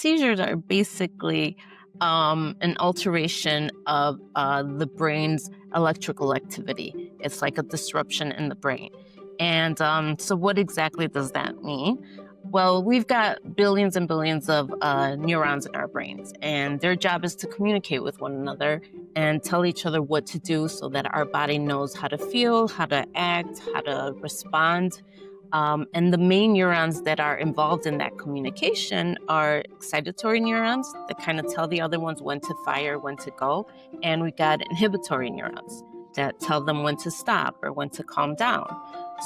Seizures are basically an alteration of the brain's electrical activity. It's like a disruption in the brain. And so, what exactly does that mean? Well, we've got billions and billions of neurons in our brains, and their job is to communicate with one another and tell each other what to do so that our body knows how to feel, how to act, how to respond. And the main neurons that are involved in that communication are excitatory neurons that kind of tell the other ones when to fire, when to go. And we got inhibitory neurons that tell them when to stop or when to calm down.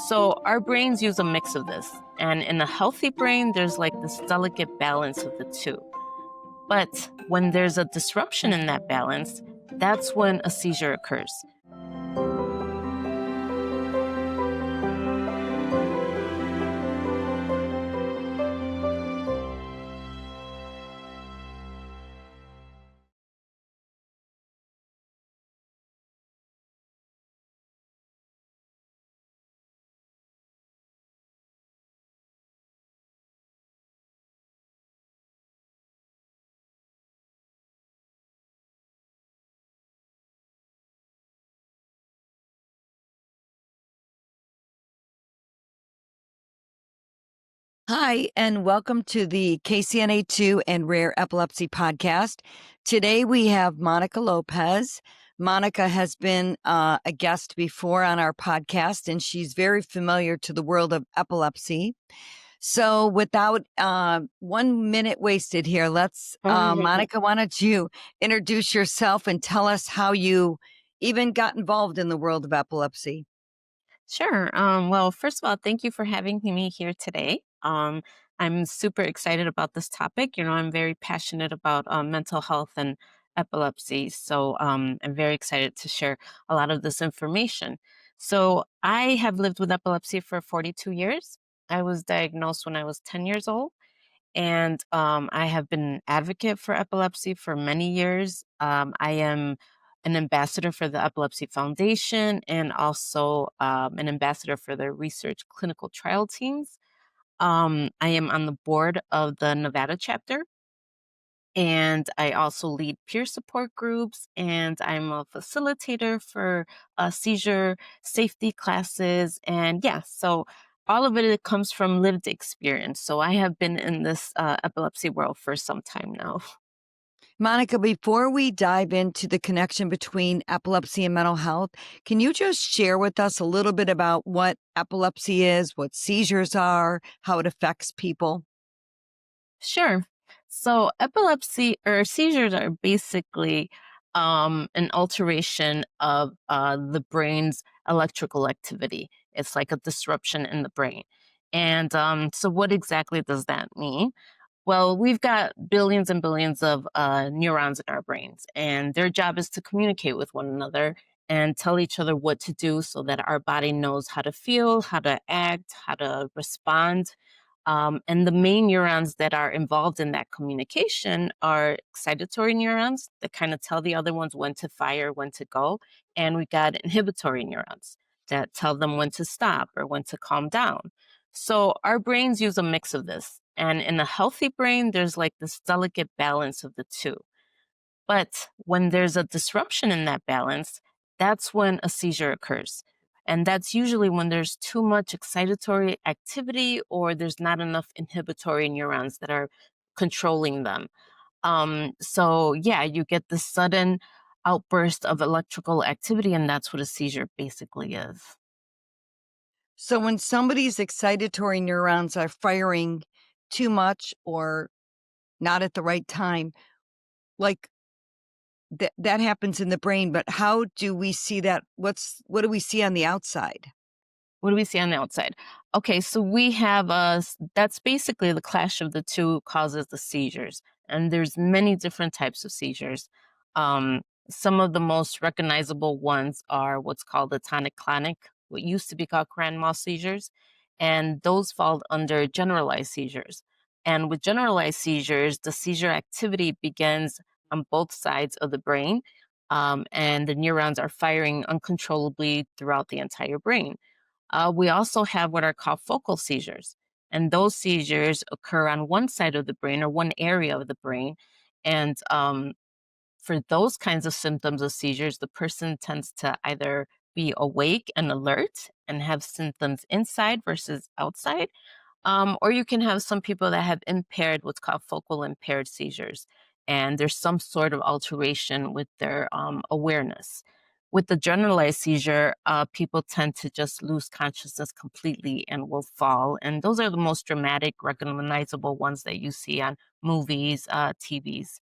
So our brains use a mix of this. And in a healthy brain, there's like this delicate balance of the two. But when there's a disruption in that balance, that's when a seizure occurs. Hi, and welcome to the KCNA2 and Rare Epilepsy Podcast. Today we have Monica Lopez. Monica has been a guest before on our podcast, and she's very familiar to the world of epilepsy. So without 1 minute wasted here, let's, Monica, why don't you introduce yourself and tell us how you even got involved in the world of epilepsy? Sure. Well, first of all, thank you for having me here today. I'm super excited about this topic. I'm very passionate about mental health and epilepsy. So I'm very excited to share a lot of this information. So I have lived with epilepsy for 42 years. I was diagnosed when I was 10 years old. And I have been an advocate for epilepsy for many years. I am an ambassador for the Epilepsy Foundation and also an ambassador for the research clinical trial teams. I am on the board of the Nevada chapter, and I also lead peer support groups, and I'm a facilitator for seizure safety classes. And yeah, so all of it comes from lived experience. So I have been in this epilepsy world for some time now. Monica, before we dive into the connection between epilepsy and mental health, can you just share with us a little bit about what epilepsy is, what seizures are, how it affects people? Sure. So epilepsy or seizures are basically an alteration of the brain's electrical activity. It's like a disruption in the brain. And so, what exactly does that mean? Well, we've got billions and billions of neurons in our brains, and their job is to communicate with one another and tell each other what to do so that our body knows how to feel, how to act, how to respond. And the main neurons that are involved in that communication are excitatory neurons that kind of tell the other ones when to fire, when to go. And we got inhibitory neurons that tell them when to stop or when to calm down. So our brains use a mix of this. And in a healthy brain, there's like this delicate balance of the two. But when there's a disruption in that balance, that's when a seizure occurs. And that's usually when there's too much excitatory activity or there's not enough inhibitory neurons that are controlling them. So, yeah, you get this sudden outburst of electrical activity, and that's what a seizure basically is. So when somebody's excitatory neurons are firing too much or not at the right time, like that happens in the brain, but how do we see that? What do we see on the outside? What do we see on the outside? Okay, so we have that's basically the clash of the two causes the seizures. And there's many different types of seizures. Um, some of the most recognizable ones are what's called the tonic-clonic, what used to be called grand mal seizures, and those fall under generalized seizures. And with generalized seizures, the seizure activity begins on both sides of the brain, and the neurons are firing uncontrollably throughout the entire brain. We also have what are called focal seizures. And those seizures occur on one side of the brain or one area of the brain. And for those kinds of symptoms of seizures, the person tends to either be awake and alert and have symptoms inside versus outside, or you can have some people that have impaired, what's called focal impaired seizures, and there's some sort of alteration with their awareness. With the generalized seizure, people tend to just lose consciousness completely and will fall. And those are the most dramatic, recognizable ones that you see on movies, TVs.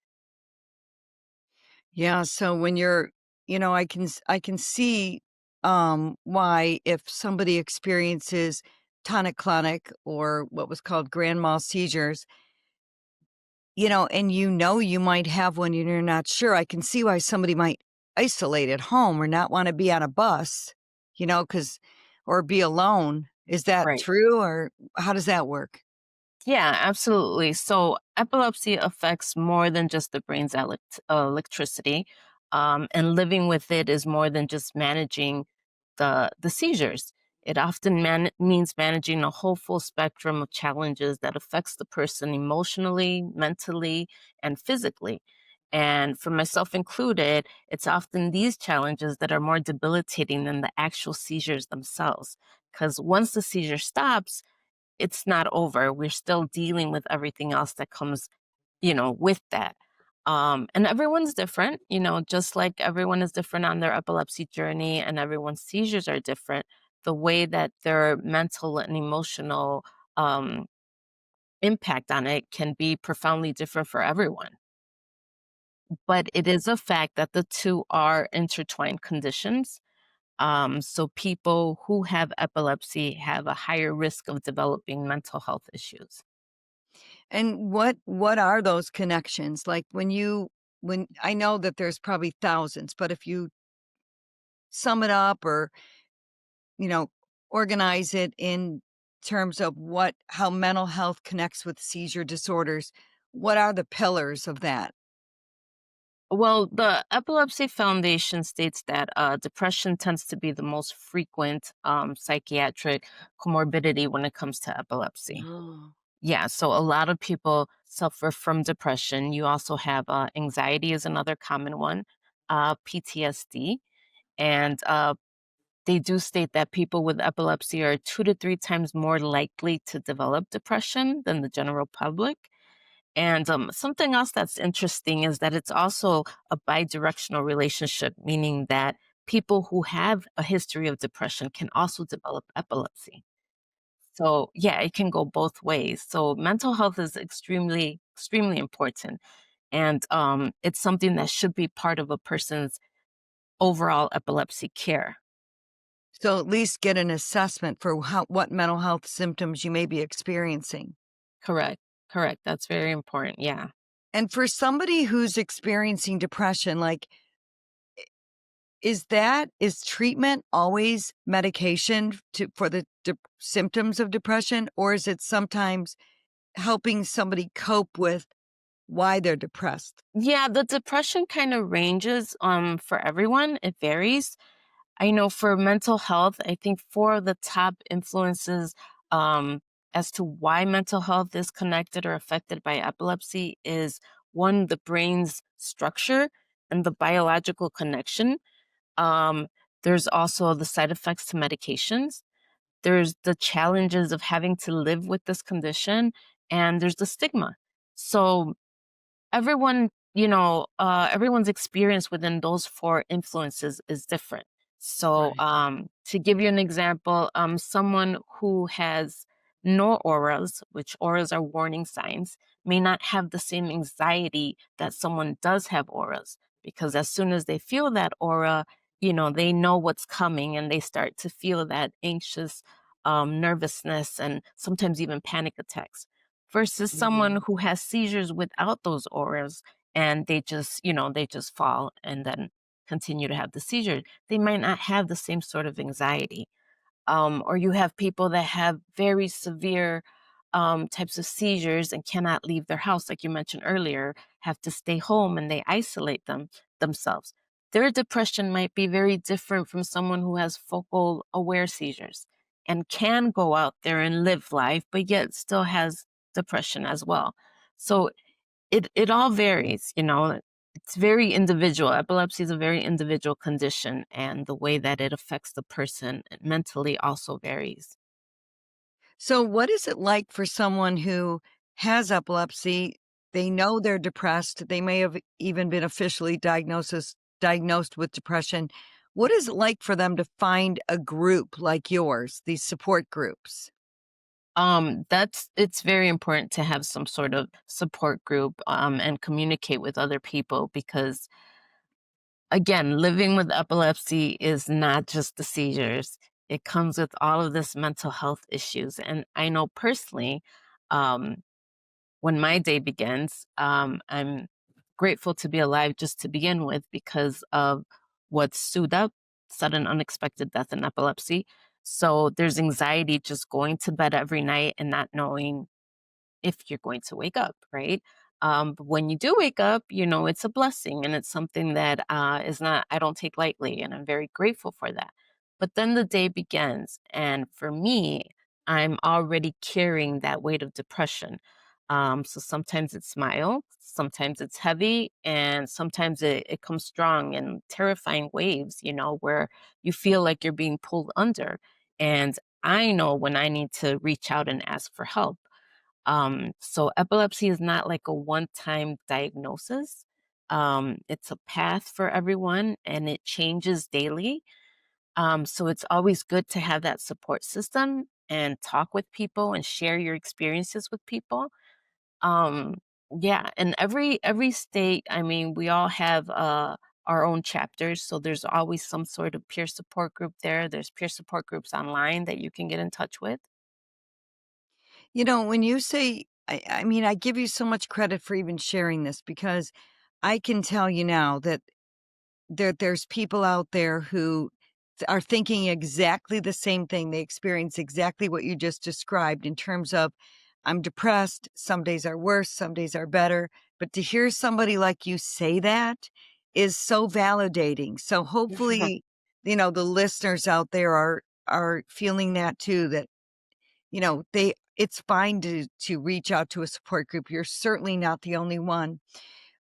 Yeah, so when you're I can see, why if somebody experiences tonic-clonic or what was called grand mal seizures, and you might have one and you're not sure, I can see why somebody might isolate at home or not wanna be on a bus, because or be alone. Is that Right. true, or how does that work? Yeah, absolutely. So epilepsy affects more than just the brain's electricity, and living with it is more than just managing the seizures. It often means managing a whole full spectrum of challenges that affects the person emotionally, mentally, and physically. And for myself included, it's often these challenges that are more debilitating than the actual seizures themselves. Because once the seizure stops, it's not over. We're still dealing with everything else that comes, with that. And everyone's different, just like everyone is different on their epilepsy journey and everyone's seizures are different. The way that their mental and emotional um, impact on it can be profoundly different for everyone. But it is a fact that the two are intertwined conditions. So people who have epilepsy have a higher risk of developing mental health issues. And what are those connections? Like, when I know that there's probably thousands, but if you sum it up or, you know, organize it in terms of how mental health connects with seizure disorders, what are the pillars of that? Well, the Epilepsy Foundation states that depression tends to be the most frequent psychiatric comorbidity when it comes to epilepsy. Oh. Yeah, so a lot of people suffer from depression. You also have anxiety is another common one, PTSD, and they do state that people with epilepsy are 2 to 3 times more likely to develop depression than the general public. And something else that's interesting is that it's also a bidirectional relationship, meaning that people who have a history of depression can also develop epilepsy. So, yeah, it can go both ways. So, mental health is extremely, extremely important. And it's something that should be part of a person's overall epilepsy care. So at least get an assessment for what mental health symptoms you may be experiencing. Correct. Correct. That's very important. Yeah. And for somebody who's experiencing depression, like, is treatment always medication for the symptoms of depression, or is it sometimes helping somebody cope with why they're depressed? Yeah, the depression kind of ranges for everyone. It varies. I know for mental health, I think four of the top influences um, as to why mental health is connected or affected by epilepsy is one, the brain's structure and the biological connection. Um, there's also the side effects to medications. There's the challenges of having to live with this condition, and there's the stigma. So everyone's experience within those four influences is different. So, Right. to give you an example, someone who has no auras, which auras are warning signs, may not have the same anxiety that someone does have auras, because as soon as they feel that aura, they know what's coming and they start to feel that anxious, nervousness and sometimes even panic attacks versus someone Mhm. who has seizures without those auras and they just fall and then continue to have the seizure. They might not have the same sort of anxiety. Or you have people that have very severe types of seizures and cannot leave their house, like you mentioned earlier, have to stay home and they isolate themselves. Their depression might be very different from someone who has focal aware seizures. and can go out there and live life, but yet still has depression as well. So it all varies, you know. It's very individual. Epilepsy is a very individual condition, and the way that it affects the person mentally also varies. So, what is it like for someone who has epilepsy? They know they're depressed. They may have even been officially diagnosed with depression. What is it like for them to find a group like yours, these support groups? That's it's very important to have some sort of support group, and communicate with other people because, again, living with epilepsy is not just the seizures. It comes with all of this mental health issues. And I know personally, um, when my day begins, I'm grateful to be alive just to begin with because of what's SUDEP, sudden unexpected death in epilepsy. So there's anxiety just going to bed every night and not knowing if you're going to wake up, right? But when you do wake up, you know, it's a blessing and it's something that is not, I don't take lightly. And I'm very grateful for that. But then the day begins. And for me, I'm already carrying that weight of depression. So sometimes it's mild, sometimes it's heavy, and sometimes it comes strong in terrifying waves, you know, where you feel like you're being pulled under. And I know when I need to reach out and ask for help. So epilepsy is not like a one-time diagnosis. It's a path for everyone and it changes daily. So it's always good to have that support system and talk with people and share your experiences with people. Um, yeah, and every state, I mean, we all have our own chapters, so there's always some sort of peer support group there. There's peer support groups online that you can get in touch with. You know, when you say, I mean, I give you so much credit for even sharing this because I can tell you now that there's people out there who are thinking exactly the same thing. They experience exactly what you just described in terms of, I'm depressed. Some days are worse, some days are better. But to hear somebody like you say that is so validating. So hopefully, you know, the listeners out there are feeling that too, that, you know, it's fine to reach out to a support group. You're certainly not the only one.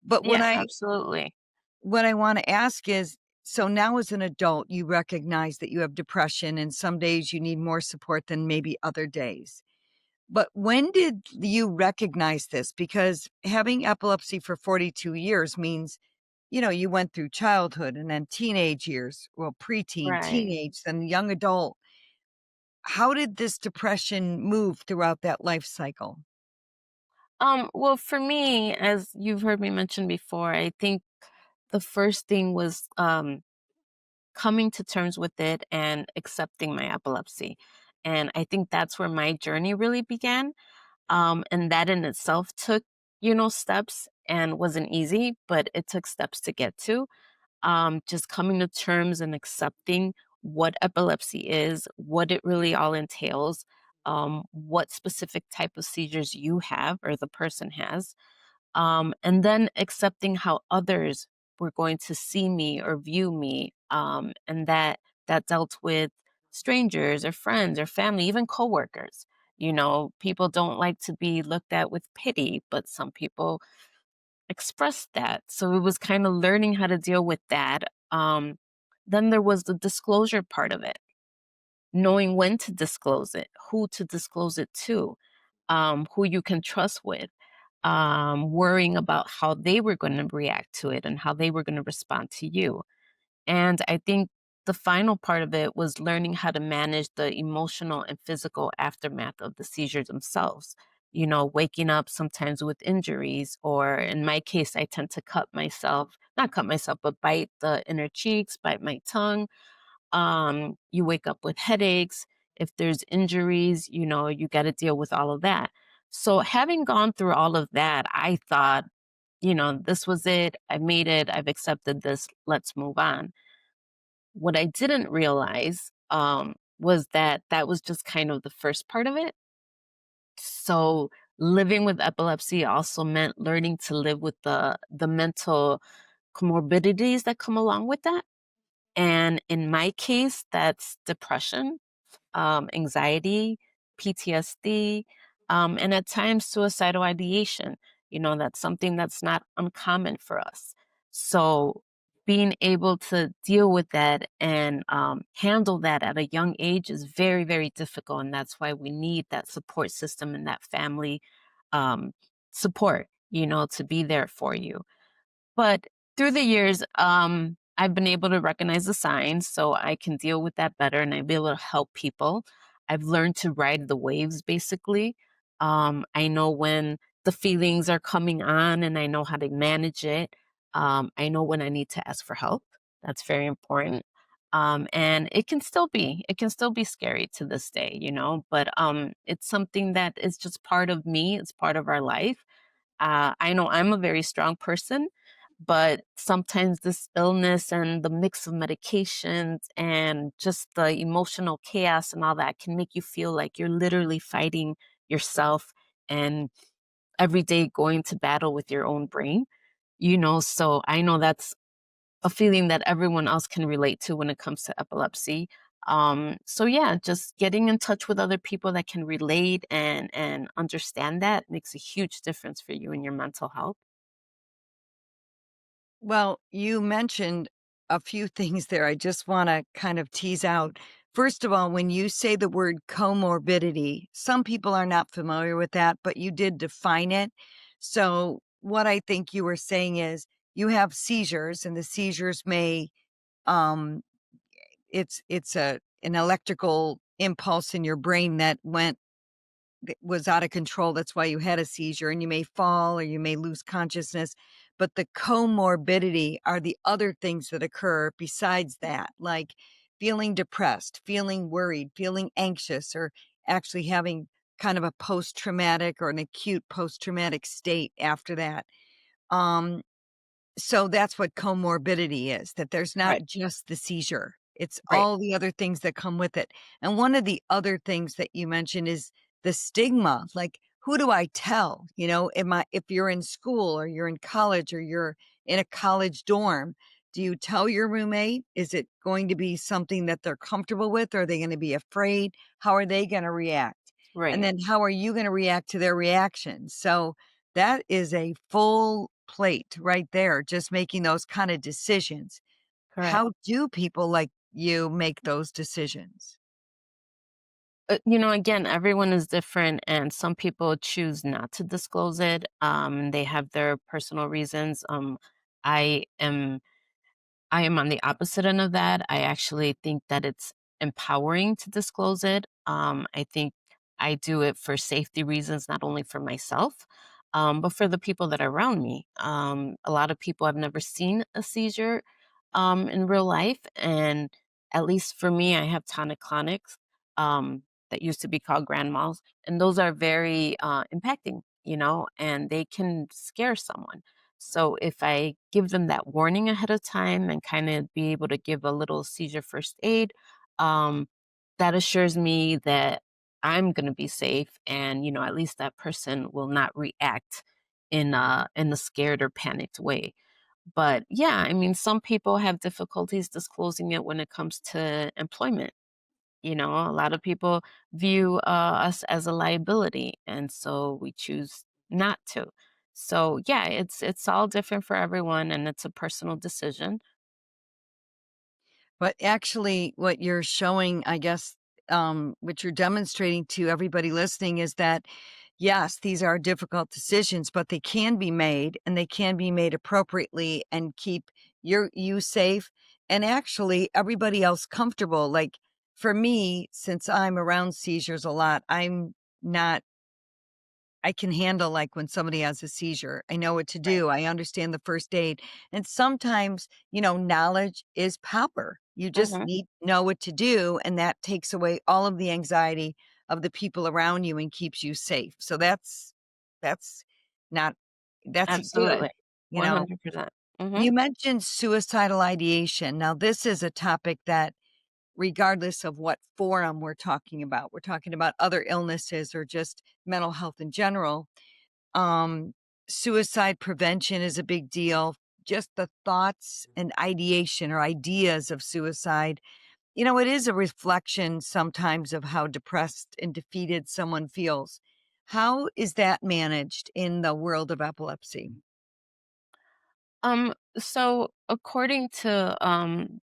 But Yeah, absolutely. what I wanna ask is, so now as an adult, you recognize that you have depression and some days you need more support than maybe other days. But when did you recognize this? Because having epilepsy for 42 years means, you know, you went through childhood and then teenage years, well, preteen, Right. teenage, then young adult. How did this depression move throughout that life cycle? Well, for me, as you've heard me mention before, I think the first thing was coming to terms with it and accepting my epilepsy. And I think that's where my journey really began. And that in itself took, you know, steps and wasn't easy, but it took steps to get to. Just coming to terms and accepting what epilepsy is, what it really all entails, what specific type of seizures you have or the person has, and then accepting how others were going to see me or view me, and that dealt with strangers or friends or family, even coworkers. You know, people don't like to be looked at with pity, but some people express that. So it was kind of learning how to deal with that. Then there was the disclosure part of it, knowing when to disclose it, who to disclose it to, who you can trust with, worrying about how they were going to react to it and how they were going to respond to you. And I think the final part of it was learning how to manage the emotional and physical aftermath of the seizures themselves. You know, waking up sometimes with injuries, or in my case, I tend to cut myself, not cut myself, but bite the inner cheeks, bite my tongue. You wake up with headaches. If there's injuries, you know, you got to deal with all of that. So, having gone through all of that, I thought, you know, this was it. I made it. I've accepted this. Let's move on. What I didn't realize, was that that was just kind of the first part of it. So living with epilepsy also meant learning to live with the mental comorbidities that come along with that. And in my case, that's depression. anxiety, PTSD, and at times suicidal ideation. That's something that's not uncommon for us. So being able to deal with that and handle that at a young age is very, very difficult. And that's why we need that support system and that family um, support, to be there for you. But through the years, I've been able to recognize the signs so I can deal with that better and I've been able to help people. I've learned to ride the waves basically. I know when the feelings are coming on and I know how to manage it. I know when I need to ask for help. That's very important. And it can still be scary to this day, but it's something that is just part of me. It's part of our life. I know I'm a very strong person, but sometimes this illness and the mix of medications and just the emotional chaos and all that can make you feel like you're literally fighting yourself and every day going to battle with your own brain, so I know that's a feeling that everyone else can relate to when it comes to epilepsy. So yeah, just getting in touch with other people that can relate and understand that makes a huge difference for you and your mental health. Well, you mentioned a few things there I just wanna kind of tease out. First of all, when you say the word comorbidity, some people are not familiar with that, but you did define it. So, what I think you were saying is you have seizures, and the seizures may, um it's an electrical impulse in your brain that was out of control. That's why you had a seizure, and you may fall or you may lose consciousness. But the comorbidity are the other things that occur besides that, like feeling depressed, feeling worried, feeling anxious, or actually having kind of a post traumatic or an acute post traumatic state after that. Um, so that's what comorbidity is, that there's not Right. just the seizure, it's Right. all the other things that come with it. And one of the other things that you mentioned is the stigma, like, who do I tell? If you're in school or you're in college or you're in a college dorm, do you tell your roommate? Is it going to be something that they're comfortable with? Are they gonna be afraid? How are they gonna react? And Right. then how are you gonna react to their reactions? So that is a full plate right there, just making those kind of decisions. Correct. How do people like you make those decisions? Again, everyone is different, and some people choose not to disclose it. They have their personal reasons. I am I am on the opposite end of that. I actually think that it's empowering to disclose it. I think I do it for safety reasons, not only for myself, but for the people that are around me. A lot of people have never seen a seizure in real life. And at least for me, I have tonic-clonics that used to be called grand mal. And those are very impacting, and they can scare someone. So if I give them that warning ahead of time and kind of be able to give a little seizure first aid, um, that assures me that I'm going to be safe, and at least that person will not react in a scared or panicked way. But yeah, I mean, some people have difficulties disclosing it when it comes to employment. A lot of people view us as a liability, and so we choose not to. So yeah, it's all different for everyone, and it's a personal decision. But actually, what you're showing, I guess, what you're demonstrating to everybody listening is that, yes, these are difficult decisions, but they can be made and they can be made appropriately and keep you safe and actually everybody else comfortable. Like for me, since I'm around seizures a lot, I'm not I can handle, like, when somebody has a seizure. I know what to Right. do. I understand the first aid. And sometimes, knowledge is power. You just Hmm. need to know what to do, and that takes away all of the anxiety of the people around you and keeps you safe. So that's not that's good, Absolutely. you know? 100%. Hmm. You mentioned suicidal ideation. Now, this is a topic that regardless of what forum we're talking about other illnesses or just mental health in general. um, Suicide prevention is a big deal. Just the thoughts and ideation or ideas of suicide It is a reflection sometimes of how depressed and defeated someone feels. How is that managed in the world of epilepsy? So according to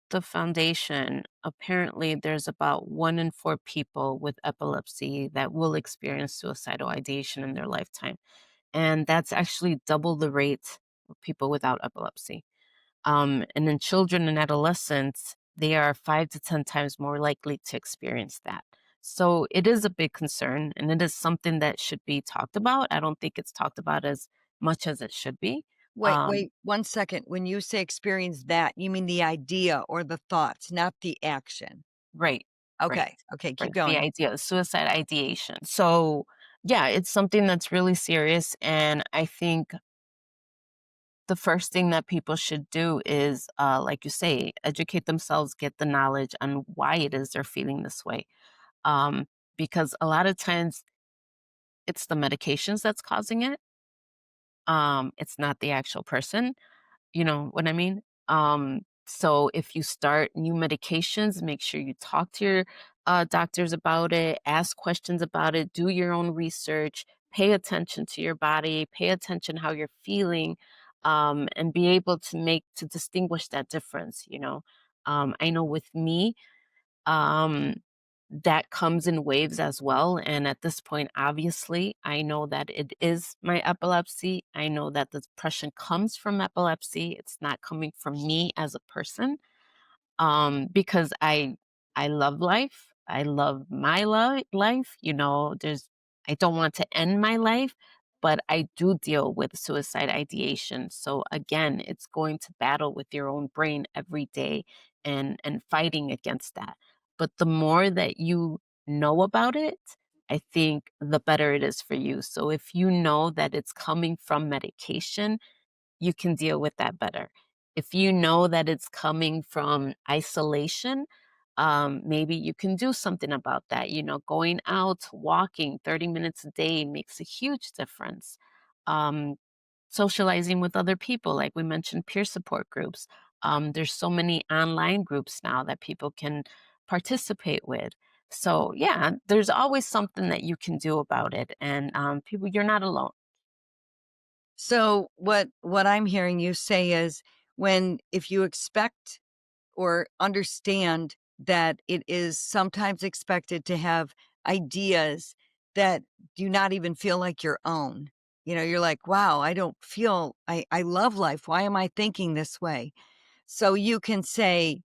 the foundation, apparently there's about 1 in 4 people with epilepsy that will experience suicidal ideation in their lifetime. And that's actually double the rate of people without epilepsy. And in children and adolescents, they are 5 to 10 times more likely to experience that. So it is a big concern, and it is something that should be talked about. I don't think it's talked about as much as it should be. Wait, Um, wait, 1 second. When you say experience that, you mean the idea or the thoughts, not the action. right, right, Okay, okay, keep right. The going. idea of suicide ideation. So yeah, it's something that's really serious, and I think the first thing that people should do is, like you say, educate themselves, get the knowledge on why it is they're feeling this way. Um, because a lot of times it's the medications that's causing it. It's not the actual person. You know what I mean? So if you start new medications, make sure you talk to your doctors about it, ask questions about it, do your own research, pay attention to your body, pay attention how you're feeling, and be able to distinguish that difference. I know with me, um, that comes in waves as well. And at this point, obviously, I know that it is my epilepsy. I know that the depression comes from epilepsy. It's not coming from me as a person, because I love life. I love my life. I don't want to end my life, but I do deal with suicide ideation. So again, it's going to battle with your own brain every day and fighting against that. But the more that you know about it, I think the better it is for you. So if you know that it's coming from medication, you can deal with that better. If you know that it's coming from isolation, maybe you can do something about that. Going out, walking 30 minutes a day makes a huge difference. Um, Socializing with other people, like we mentioned, peer support groups. There's so many online groups now that people can participate with. So, yeah, there's always something that you can do about it. And people, you're not alone. So what I'm hearing you say is when if you expect or understand that it is sometimes expected to have ideas that do not even feel like your own. You're like, wow, I don't feel I love life. Why am I thinking this way? So you can say,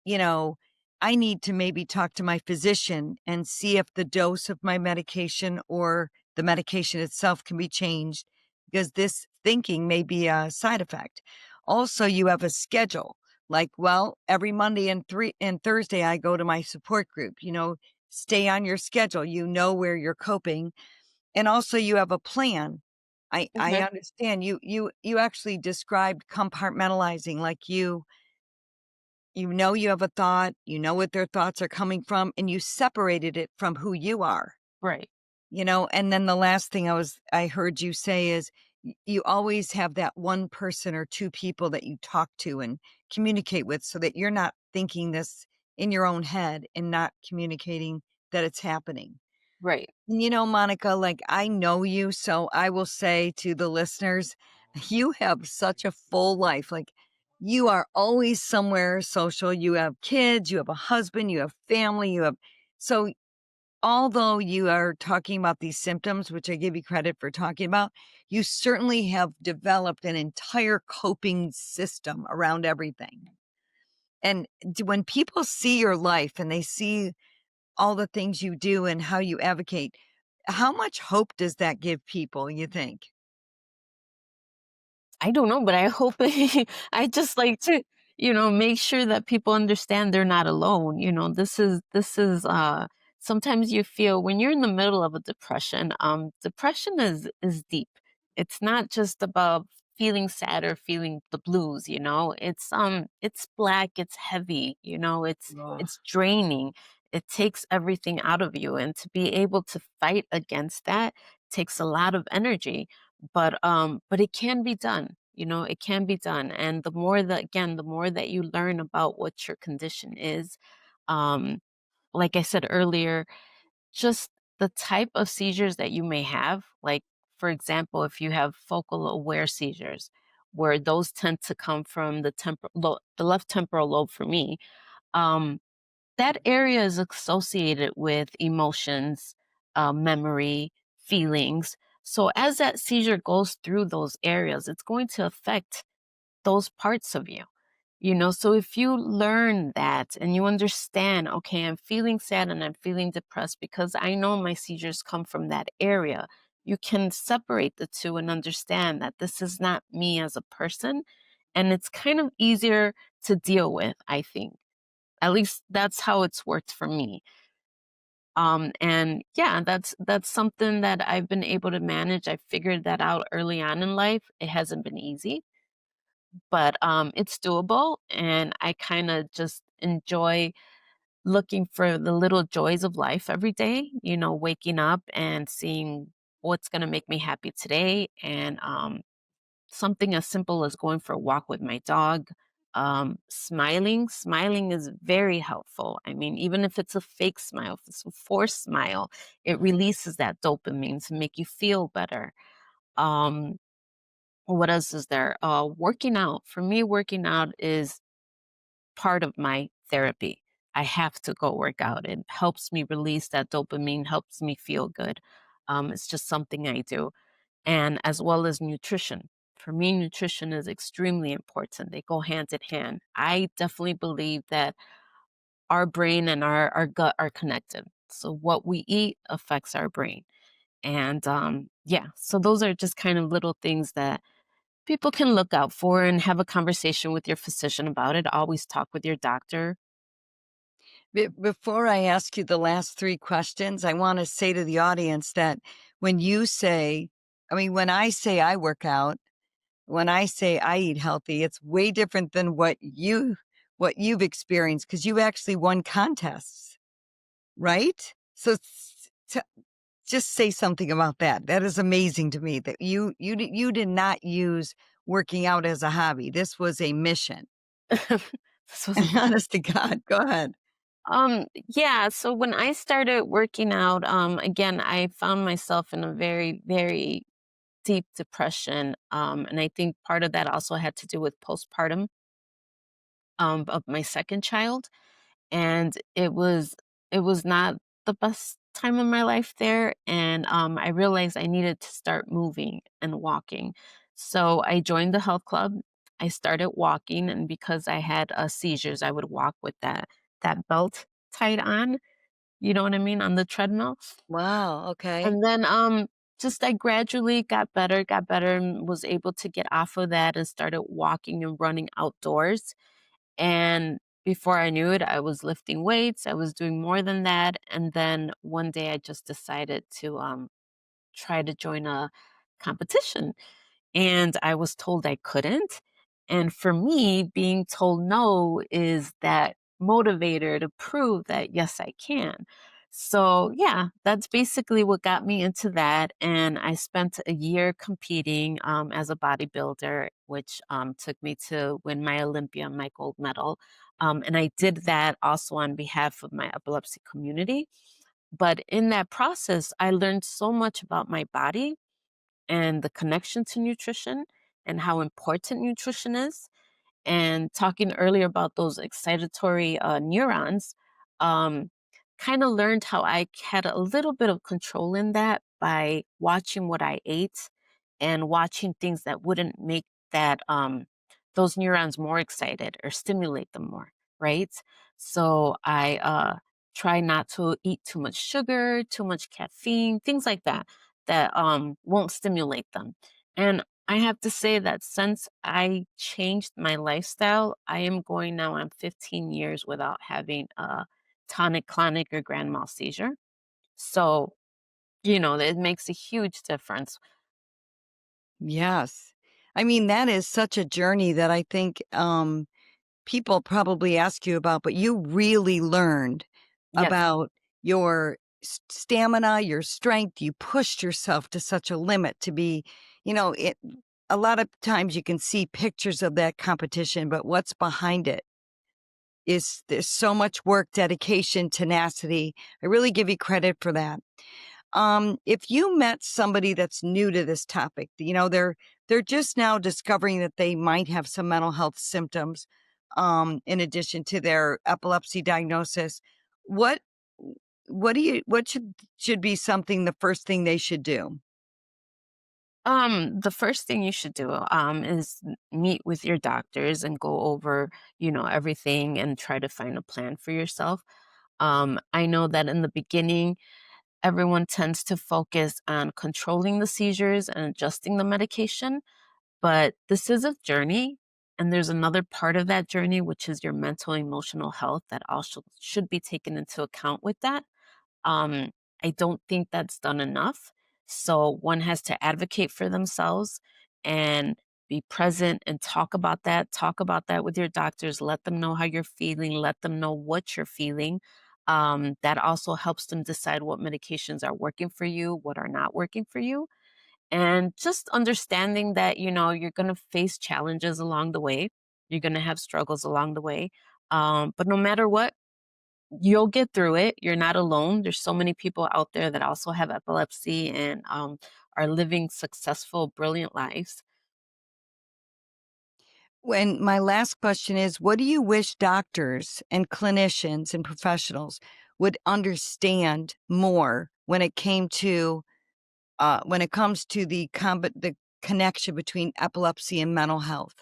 you know, I need to maybe talk to my physician and see if the dose of my medication or the medication itself can be changed because this thinking may be a side effect. Also, you have a schedule like, well, every Monday and Thursday I go to my support group, stay on your schedule, where you're coping. And also you have a plan. I Mhm. understand you actually described compartmentalizing like you have a thought, you know what their thoughts are coming from, and you separated it from who you are, Right, and then the last thing I heard you say is you always have that one person or two people that you talk to and communicate with so that you're not thinking this in your own head and not communicating that it's happening. right. Monica, like I know you, so I will say to the listeners, you have such a full life. Like you are always somewhere social. You have kids, you have a husband, you have family, so although you are talking about these symptoms, which I give you credit for talking about, you certainly have developed an entire coping system around everything. And when people see your life and they see all the things you do and how you advocate, how much hope does that give people, you think? I don't know, but I hope I just like to, make sure that people understand they're not alone. This is sometimes you feel when you're in the middle of a depression, depression is deep. It's not just about feeling sad or feeling the blues, it's black, it's heavy, Ugh. it's draining. It takes everything out of you, and to be able to fight against that takes a lot of energy, but it can be done. It can be done. And the more that you learn about what your condition is, Um, like I said earlier, just the type of seizures that you may have, like, for example, if you have focal aware seizures, where those tend to come from the left temporal lobe for me, um, that area is associated with emotions, memory, feelings. So as that seizure goes through those areas, it's going to affect those parts of you. So if you learn that and you understand, okay, I'm feeling sad and I'm feeling depressed because I know my seizures come from that area, you can separate the two and understand that this is not me as a person. And it's kind of easier to deal with, I think. At least that's how it's worked for me. And yeah, that's something that I've been able to manage. I figured that out early on in life. It hasn't been easy, but it's doable, and I kind of just enjoy looking for the little joys of life every day. Waking up and seeing what's going to make me happy today, and something as simple as going for a walk with my dog. Smiling is very helpful. I mean, even if it's a fake smile, if it's a forced smile, it releases that dopamine to make you feel better. Um, what else is there? Working out. For me, working out is part of my therapy. I have to go work out. It helps me release that dopamine, helps me feel good. It's just something I do. And as well as nutrition. For me, nutrition is extremely important. They go hand in hand. I definitely believe that our brain and our gut are connected. So what we eat affects our brain. And yeah, so those are just kind of little things that people can look out for and have a conversation with your physician about it. Always talk with your doctor. Before I ask you the last 3 questions, I wanna say to the audience that when you say I mean, when I say I work out, when I say I eat healthy, it's way different than what you've experienced because you actually won contests, right? So just say something about that. That is amazing to me that you did not use working out as a hobby. This was a mission. This was Honest to God. Go ahead. yeah, so when I started working out, again, I found myself in a very, very deep depression. And I think part of that also had to do with postpartum of my second child. And it was not the best time of my life there. And I realized I needed to start moving and walking. So I joined the health club. I started walking, and because I had seizures, I would walk with that belt tied on. You know what I mean, on the treadmill. Wow, okay. And then just I gradually got better, and was able to get off of that and started walking and running outdoors. And before I knew it, I was lifting weights, I was doing more than that, and then one day I just decided to, try to join a competition, and I was told I couldn't. And for me, being told no is that motivator to prove that, yes, I can. So, yeah, that's basically what got me into that. And I spent a year competing as a bodybuilder, which took me to win my Olympia, my gold medal. And I did that also on behalf of my epilepsy community. But in that process, I learned so much about my body and the connection to nutrition and how important nutrition is. And talking earlier about those excitatory neurons, um, kind of learned how I had a little bit of control in that by watching what I ate and watching things that wouldn't make that those neurons more excited or stimulate them more, right? So I try not to eat too much sugar, too much caffeine, things like that that won't stimulate them. And I have to say that since I changed my lifestyle, I am going now on 15 years without having a tonic, clonic, or grand mal seizure. So, it makes a huge difference. Yes. I mean, that is such a journey that I think, people probably ask you about, but you really learned Yes. about your stamina, your strength. You pushed yourself to such a limit to be, it a lot of times you can see pictures of that competition, but what's behind it? is there's so much work, dedication, tenacity. I really give you credit for that. If you met somebody that's new to this topic, they're just now discovering that they might have some mental health symptoms, in addition to their epilepsy diagnosis, what what should be something the first thing they should do? The first thing you should do, is meet with your doctors and go over, everything and try to find a plan for yourself. I know that in the beginning, everyone tends to focus on controlling the seizures and adjusting the medication, but this is a journey. And there's another part of that journey, which is your mental, emotional health that also should be taken into account with that. Um, I don't think that's done enough. So one has to advocate for themselves and be present and talk about that. Talk about that with your doctors. Let them know how you're feeling. Let them know what you're feeling. That also helps them decide what medications are working for you, what are not working for you. And just understanding that, you're going to face challenges along the way. You're going to have struggles along the way. But no matter what, you'll get through it. You're not alone. There's so many people out there that also have epilepsy and are living successful, brilliant lives. When my last question is, what do you wish doctors and clinicians and professionals would understand more when it comes to the connection between epilepsy and mental health?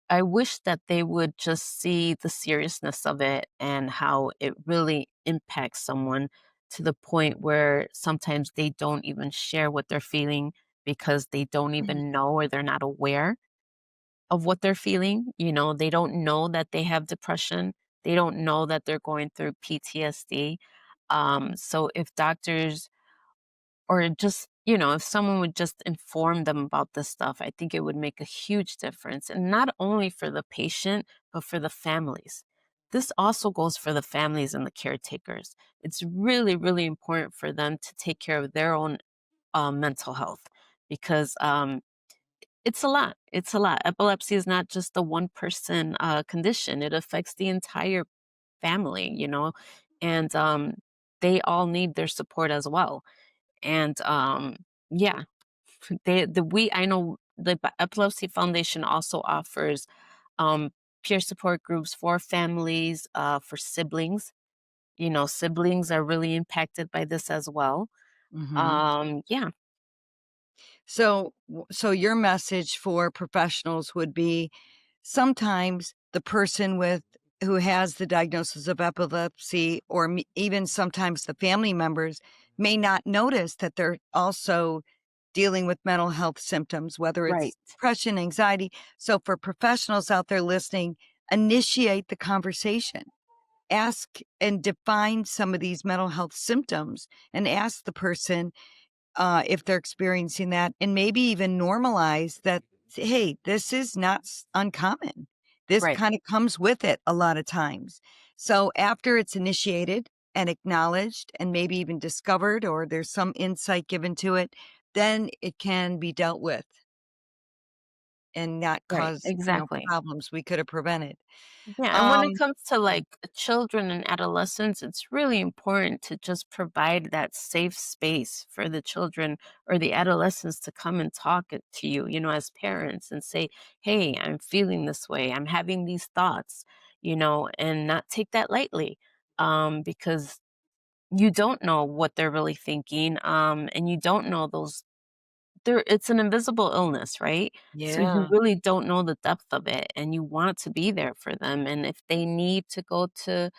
I wish that they would just see the seriousness of it and how it really impacts someone to the point where sometimes they don't even share what they're feeling because they don't Mhm. even know or they're not aware of what they're feeling. They don't know that they have depression. They don't know that they're going through PTSD. So if doctors or just, if someone would just inform them about this stuff, I think it would make a huge difference. And not only for the patient, but for the families. This also goes for the families and the caretakers. It's really, really important for them to take care of their own mental health because it's a lot. It's a lot. Epilepsy is not just a one person condition, it affects the entire family, and they all need their support as well. And yeah, I know the Epilepsy Foundation also offers um, peer support groups for families, for siblings. Siblings are really impacted by this as well. Mhm. Yeah, So your message for professionals would be sometimes the person who has the diagnosis of epilepsy or even sometimes the family members may not notice that they're also dealing with mental health symptoms, whether right, it's depression, anxiety. So for professionals out there listening, initiate the conversation. Ask and define some of these mental health symptoms and ask the person if they're experiencing that, and maybe even normalize that, hey, this is not uncommon. This right, kind of comes with it a lot of times. So after it's initiated and acknowledged and maybe even discovered, or there's some insight given to it, then it can be dealt with and not right, cause, exactly. problems we could have prevented. Yeah, and when it Um, comes to like children and adolescents, it's really important to just provide that safe space for the children or the adolescents to come and talk to you, as parents and say, "Hey, I'm feeling this way. I'm having these thoughts," and not take that lightly, because you don't know what they're really thinking, and you don't know those it's an invisible illness, right? So you yeah, really don't know the depth of it, and you want to be there for them, and if they need to go to,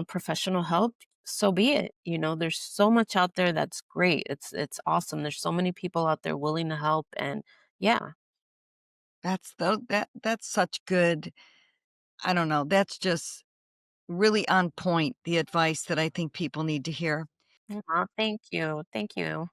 professional help, so be it. There's so much out there that's great. It's awesome. There's so many people out there willing to help, and yeah. that's such good. I don't know. That's just really on point, the advice that I think people need to hear. Aw, thank you, thank you.